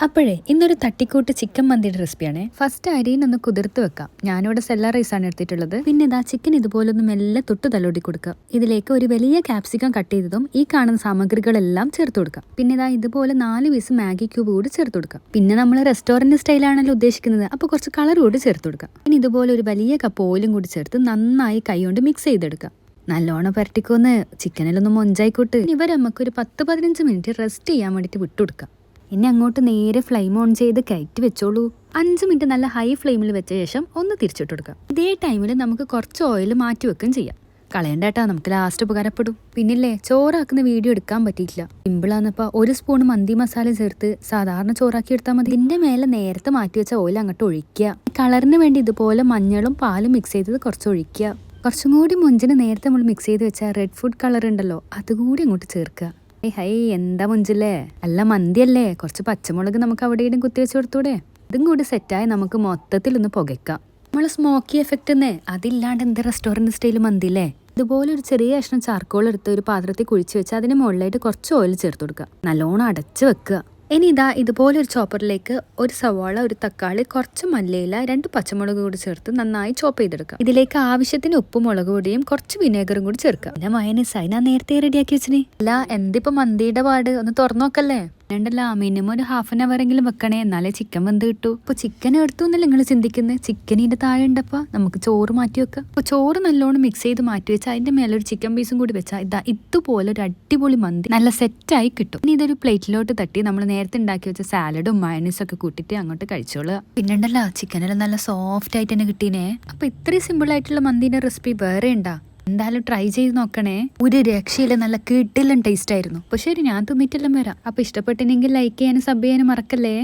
അപ്പോഴേ ഇന്നൊരു തട്ടിക്കൂട്ട് ചിക്കൻ മന്തിയുടെ റെസിപ്പിയാണ്. ഫസ്റ്റ് അരിനൊന്ന് കുതിർത്ത് വെക്കാം. ഞാനിവിടെ സെല്ല റൈസാണ് എടുത്തിട്ടുള്ളത്. പിന്നെ ഇതാ ചിക്കൻ ഇതുപോലൊന്ന് മെല്ലെ തൊട്ട് തലോടി കൊടുക്കുക. ഇതിലേക്ക് ഒരു വലിയ ക്യാപ്സിക്കം കട്ട് ചെയ്തതും ഈ കാണുന്ന സാമഗ്രികളെല്ലാം ചേർത്ത് കൊടുക്കാം. പിന്നെ ഇതാ ഇതുപോലെ 4 പീസ് മാഗി ക്യൂബ് കൂടി ചേർത്ത് കൊടുക്കാം. പിന്നെ നമ്മൾ റെസ്റ്റോറന്റ് സ്റ്റൈലാണല്ലോ ഉദ്ദേശിക്കുന്നത്, അപ്പോൾ കുറച്ച് കളർ കൂടി ചേർത്ത് കൊടുക്കാം. ഇനി ഇതുപോലെ ഒരു വലിയ കപ്പ് ഓയിലും കൂടി ചേർത്ത് നന്നായി കൈ കൊണ്ട് മിക്സ് ചെയ്തെടുക്കാം. നല്ലോണം പരട്ടിക്കൊന്ന് ചിക്കനിലൊന്ന് മൊഞ്ചായിക്കോട്ട്. ഇവർ നമുക്കൊരു 10-15 മിനിറ്റ് റെസ്റ്റ് ചെയ്യാൻ വേണ്ടിയിട്ട് വിട്ടുകൊടുക്കാം. ഇനി അങ്ങോട്ട് നേരെ ഫ്ലെയിം ഓൺ ചെയ്ത് കയറ്റി വെച്ചോളൂ. 5 മിനിറ്റ് നല്ല ഹൈ ഫ്ലെയിമിൽ വെച്ച ശേഷം ഒന്ന് തിരിച്ചിട്ട് കൊടുക്കാം. ഇതേ ടൈമിൽ നമുക്ക് കുറച്ച് ഓയിൽ മാറ്റി വെക്കുകയും ചെയ്യാം. കളയണ്ടേട്ടാ, നമുക്ക് ലാസ്റ്റ് ഉപകാരപ്പെടും. പിന്നില്ലേ, ചോറാക്കുന്ന വീഡിയോ എടുക്കാൻ പറ്റിയിട്ടില്ല. സിമ്പിളാന്നപ്പോൾ 1 സ്പൂൺ മന്തി മസാല ചേർത്ത് സാധാരണ ചോറാക്കി എടുത്താൽ മതി. ഇതിന്റെ മേലെ നേരത്തെ മാറ്റി വെച്ച ഓയിൽ അങ്ങോട്ട് ഒഴിക്കുക. കളറിന് വേണ്ടി ഇതുപോലെ മഞ്ഞളും പാലും മിക്സ് ചെയ്തത് കുറച്ച് ഒഴിക്കുക. കുറച്ചും കൂടി മുഞ്ചിന് നേരത്തെ നമ്മൾ മിക്സ് ചെയ്ത് വെച്ച റെഡ് ഫുഡ് കളർ ഉണ്ടല്ലോ, അതുകൂടി അങ്ങോട്ട് ചേർക്കുക. ഹൈ, എന്താ മുഞ്ചില്ലേ, അല്ല മന്തിയല്ലേ, കുറച്ച് പച്ചമുളക് നമുക്ക് അവിടെ ഇടും കുത്തി വെച്ച് കൊടുത്തൂടെ. ഇതും കൂടി സെറ്റായി നമുക്ക് മൊത്തത്തിലൊന്ന് പുകയ്ക്കാം. നമ്മൾ സ്മോക്കി എഫക്റ്റ് അതില്ലാണ്ട് എന്ത് റെസ്റ്റോറൻറ്റ് സ്റ്റൈൽ മന്തില്ലേ. ഇതുപോലെ ഒരു ചെറിയ കഷ്ണം ചാർക്കോൾ എടുത്ത് ഒരു പാത്രത്തിൽ കുഴിച്ച് വെച്ച് അതിന് മുകളിലായിട്ട് കുറച്ച് ഓയിൽ ചേർത്ത് കൊടുക്കുക. നല്ലോണം അടച്ച് വെക്കുക. ഇനി ഇതാ ഇതുപോലെ ഒരു ചോപ്പറിലേക്ക് ഒരു സവാള, ഒരു തക്കാളി, കുറച്ച് മല്ലിയില, 2 പച്ചമുളക് കൂടി ചേർത്ത് നന്നായി ചോപ്പ് ചെയ്തെടുക്കുക. ഇതിലേക്ക് ആവശ്യത്തിന് ഉപ്പും മുളക് പൊടിയും കുറച്ച് വിനേഗറും കൂടി ചേർക്കുക. പിന്നെ മയനീസായി ഞാൻ നേരത്തെ റെഡിയാക്കി വെച്ചിന്. അല്ല എന്തിപ്പോ മന്തിയുടെ പാട്, ഒന്ന് തുറന്നു നോക്കല്ലേ. രണ്ടല്ല, മിനിമം ഒരു ½ അവർ എങ്കിലും വെക്കണേ, എന്നാലേ ചിക്കൻ വെന്ത് കിട്ടൂ. ഇപ്പൊ ചിക്കൻ എടുത്തു എന്നല്ലേ നിങ്ങൾ ചിന്തിക്കുന്നത്. ചിക്കൻ ഇതിന്റെ താഴെ ഉണ്ടപ്പോ നമുക്ക് ചോറ് മാറ്റി വെക്കാം. അപ്പൊ ചോറ് നല്ലോണം മിക്സ് ചെയ്ത് മാറ്റി വെച്ചാൽ അതിന്റെ മേലെ ഒരു ചിക്കൻ പീസും കൂടി വെച്ചാൽ ഇതാ ഇതുപോലെ ഒരു അടിപൊളി മന്തി നല്ല സെറ്റായി കിട്ടും. ഇനി ഇതൊരു പ്ലേറ്റിലോട്ട് തട്ടി നമ്മൾ നേരത്തെ ഉണ്ടാക്കി വെച്ച സാലഡും മയണീസും ഒക്കെ കൂട്ടിയിട്ട് അങ്ങോട്ട് കഴിച്ചോളുക. പിന്നെണ്ടല്ലോ, ചിക്കനെല്ലാം നല്ല സോഫ്റ്റ് ആയിട്ട് തന്നെ കിട്ടീനേ. അപ്പൊ ഇത്രയും സിമ്പിൾ ആയിട്ടുള്ള മന്തിന്റെ റെസിപ്പി വേറെ ഉണ്ടാ. എന്തായാലും ട്രൈ ചെയ്ത് നോക്കണേ. ഒരു രക്ഷയില്ല, നല്ല കിടിലൻ ടേസ്റ്റ് ആയിരുന്നു. അപ്പൊ ശരി, ഞാൻ തിന്നിട്ടെല്ലാം വരാം. അപ്പൊ ഇഷ്ടപ്പെട്ടിനെങ്കിൽ ലൈക്ക് ചെയ്യാനും സബ് ചെയ്യാനും മറക്കല്ലേ.